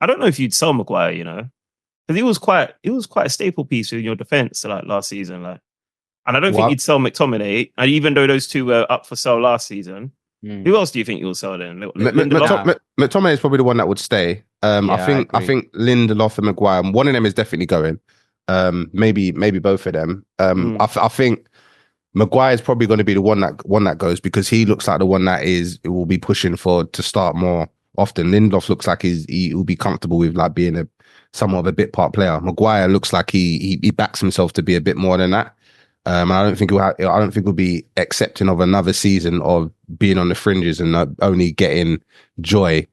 I don't know if you'd sell Maguire, you know, because he was quite a staple piece in your defense like last season, like. And I don't think you'd sell McTominay, and even though those two were up for sale last season. Who else do you think you'll sell then? McTominay is probably the one that would stay. I think Lindelof and Maguire, one of them is definitely going. Maybe both of them. I think Maguire is probably going to be the one that goes because he looks like the one that will be pushing to start more often. Lindelof looks like he will be comfortable with like being somewhat of a bit part player. Maguire looks like he backs himself to be a bit more than that. I don't think we'll be accepting of another season of being on the fringes and only getting joy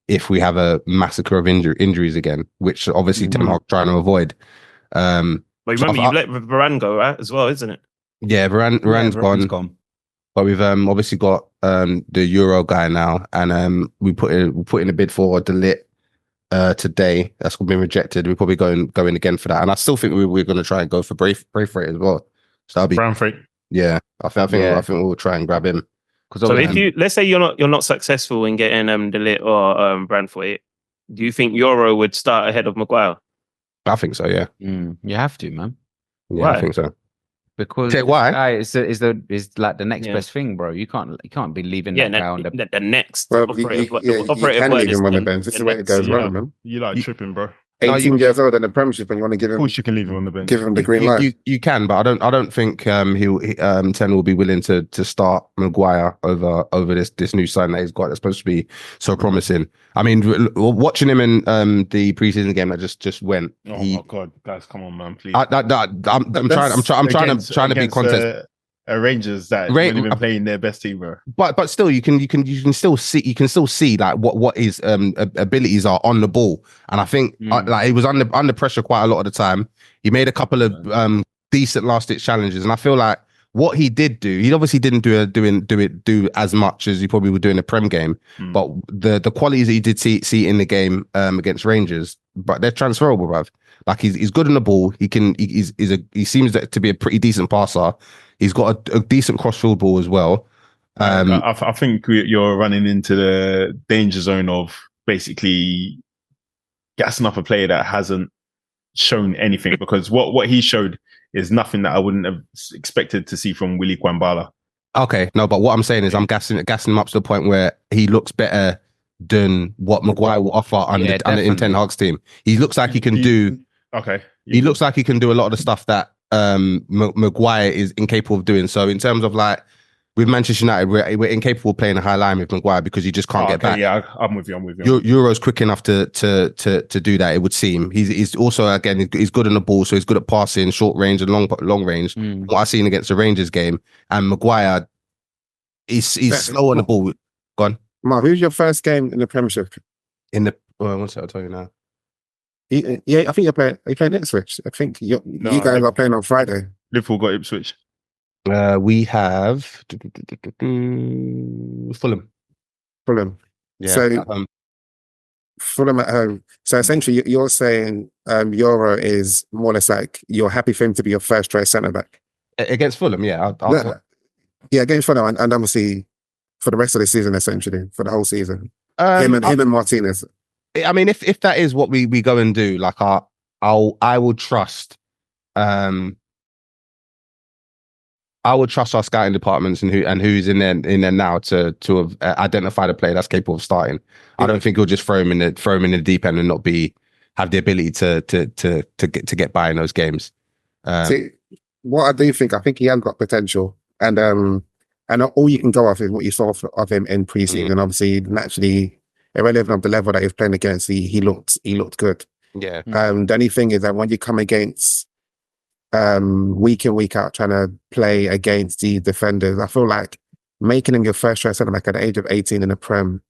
if we have a massacre of injuries again, which obviously Ten Hag trying to avoid. But remember, you let Varane go, right, as well, isn't it? Yeah, Varane's gone. But we've obviously got the Euro guy now, and we put in a bid for De Ligt today. That's been rejected. We're probably going again for that, and I still think we're going to try and go for Braithwaite as well. So that'll be Braithwaite. Yeah, I think we'll try and grab him. So if let's say you're not successful in getting De Ligt or Braithwaite, do you think Yoro would start ahead of Maguire? I think so. Yeah, you have to, man. Yeah, why? I think so. Because why? Guy is like the next best thing, bro. You can't be leaving that guy on the next. Well, you can leave him on the bench. This is the way it goes, man. You like tripping, bro. 18 years old in the Premiership, and you want to give him. Of course, you can leave him on the bench. Give him the green light. You can, but I don't think Ten will be willing to start Maguire over this new sign that he's got. That's supposed to be so promising. I mean, watching him in the preseason game that just went. Oh my god, guys, come on, man, please. I'm trying to be context. Rangers that haven't even playing their best team, bro. But still, you can still see like what his abilities are on the ball, and I think like he was under pressure quite a lot of the time. He made a couple of decent last ditch challenges, and I feel like what he did do, he obviously didn't do as much as he probably would do in a Prem game, but the qualities that he did see in the game against Rangers, but they're transferable, bruv. Like he's good on the ball. He seems to be a pretty decent passer. He's got a decent cross-field ball as well. I think you're running into the danger zone of basically gassing up a player that hasn't shown anything, because what he showed is nothing that I wouldn't have expected to see from Willy Kwambala. Okay, no, but what I'm saying is I'm gassing him up to the point where he looks better than what Maguire will offer in Ten Hag's team. He looks like he can do. Okay, he looks like he can do a lot of the stuff that Maguire is incapable of doing. So in terms of like with Manchester United, we're incapable of playing a high line with Maguire because you just can't get back. Yeah, I'm with you. Euro's quick enough to do that. It would seem he's also, again, he's good on the ball, so he's good at passing, short range and long range. What I've seen against the Rangers game, and Maguire, he's slow on the ball. Go on, Mark. Who's your first game in the Premiership? One second, I'll tell you now. Yeah, I think you're playing Ipswich. I think you guys are playing on Friday. Liverpool got Ipswich. We have Fulham. Yeah. So Fulham at home. So essentially, you're saying Yoro is more or less like you're happy for him to be your first choice centre back against Fulham. Yeah, against Fulham, and obviously for the rest of the season, essentially for the whole season. Him and Martinez. I mean, if that is what we go and do, like I will trust. I would trust our scouting departments and who's in there now to have identified a player that's capable of starting. I don't think he'll just throw him in the deep end and not have the ability to get by in those games. See, what I do think, I think he has got potential, and all you can go off is what you saw of him in preseason. Obviously, naturally, irrelevant of the level that he's playing against, he looked good. Yeah. The only thing is that when you come against week in, week out, trying to play against the defenders, I feel like making him your first choice centre back at the age of 18 in the Prem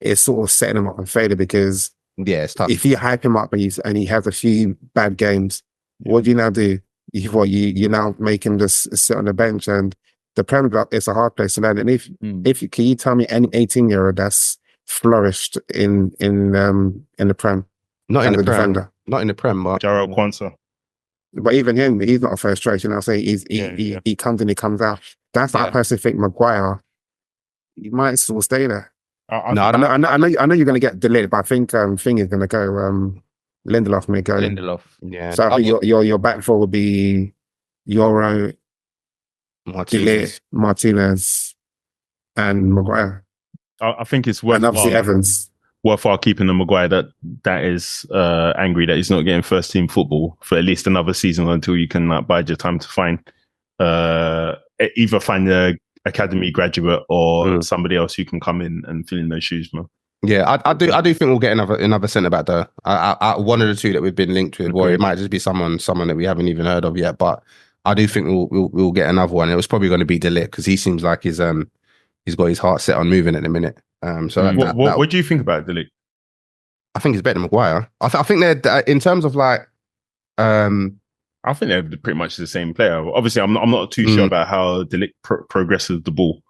is sort of setting him up for failure, because it's tough. If you hype him up and he has a few bad games, what do you now do? You now make him just sit on the bench, and the Prem is a hard place to learn. And if can you tell me any 18-year-old that's flourished in the Prem? Not in the Prem. Defender. Not in the Prem, but Jarrell Quansah. But even him, he's not a first choice. You know, say he comes in, he comes out. That's what I personally think. Maguire, he might still stay there. I know you're going to get delayed, but I think Thing is going to go. Lindelof may go. Lindelof, yeah. So I think your back four will be Yoro, Martinez, and Maguire. I think it's worthwhile. And obviously Evans. Worthwhile keeping the Maguire that is angry that he's not getting first team football for at least another season until you can bide your time to find either find the academy graduate or somebody else who can come in and fill in those shoes, man. Yeah, I do think we'll get another centre back though. One of the two that we've been linked with, or it might just be someone that we haven't even heard of yet. But I do think we'll get another one. It was probably going to be De Ligt because he seems like he's got his heart set on moving at the minute. What do you think about De Ligt? I think he's better than Maguire. I think they're in terms of like. I think they're pretty much the same player. Obviously, I'm not too sure about how De Ligt progresses the ball,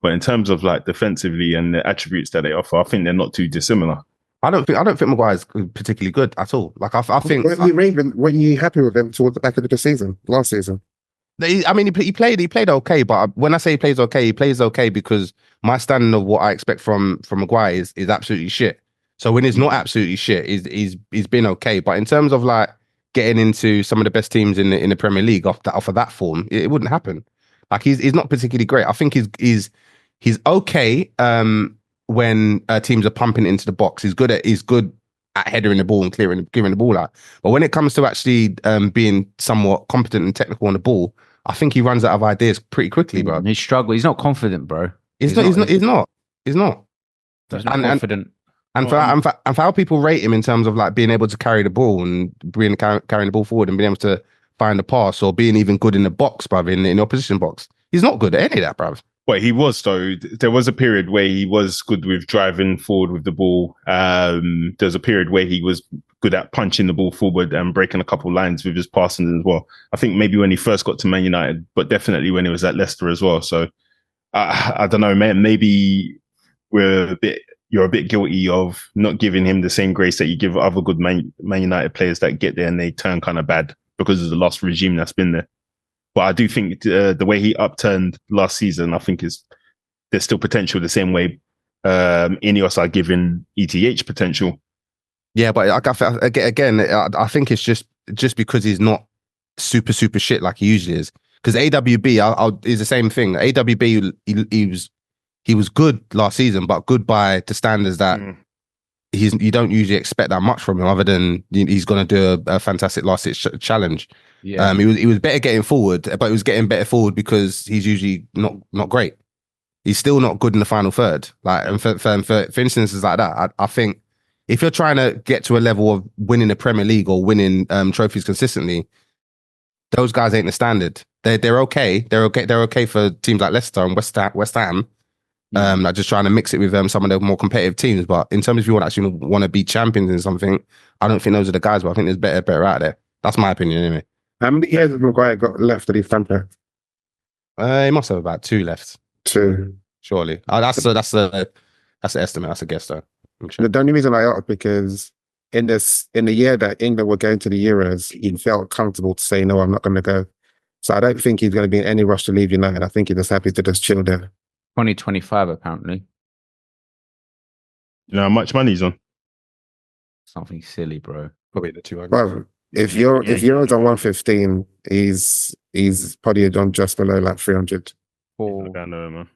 but in terms of like defensively and the attributes that they offer, I think they're not too dissimilar. I don't think Maguire's particularly good at all. Like I think. Were you happy with him towards the back of the season, last season? I mean, he played okay, but when I say he plays okay because my standard of what I expect from Maguire is absolutely shit. So when he's not absolutely shit, he's been okay. But in terms of like getting into some of the best teams in the Premier League off of that form, it wouldn't happen. Like he's not particularly great. I think he's okay when teams are pumping into the box. He's good at headering the ball and clearing the ball out. But when it comes to actually being somewhat competent and technical on the ball, I think he runs out of ideas pretty quickly, bro. He struggles. He's not confident, bro. He's not. He's not confident. And for how people rate him in terms of like being able to carry the ball and carrying the ball forward and being able to find a pass or being even good in the box, bruv, in the opposition box. He's not good at any of that, bruv. Well, he was, though. There was a period where he was good with driving forward with the ball. There's a period where he was good at punching the ball forward and breaking a couple lines with his passing as well. I think maybe when he first got to Man United, but definitely when he was at Leicester as well. So I don't know, man. Maybe you're a bit guilty of not giving him the same grace that you give other good Man United players that get there and they turn kind of bad because of the last regime that's been there. But I do think the way he upturned last season, I think there's still potential the same way Ineos are giving ETH potential. Yeah, but again, I think it's just because he's not super shit like he usually is. Because AWB is the same thing. AWB, he was good last season, but good by the standards that you don't usually expect that much from him, other than he's going to do a fantastic last challenge. Yeah. He was better getting forward, but he was getting better forward because he's usually not great. He's still not good in the final third. Like, and for instances like that, I think if you're trying to get to a level of winning the Premier League or winning trophies consistently, those guys ain't the standard. They're okay. They're okay for teams like Leicester and West Ham. Like just trying to mix it with some of the more competitive teams. But in terms of if you actually want to be champions in something, I don't think those are the guys. But I think there's better out there. That's my opinion, anyway. How many years has Maguire got left at his contract? He must have about 2 left. 2, surely. That's the estimate. That's a guess, though. Sure. The only reason I asked because in the year that England were going to the Euros, he felt comfortable to say no, I'm not going to go. So I don't think he's going to be in any rush to leave United. I think he's just happy to just chill there. 2025, apparently. You know how much money he's on? Something silly, bro. Probably the 200. Well, if Euro's on 115, he's probably on just below like 300. I don't know, man.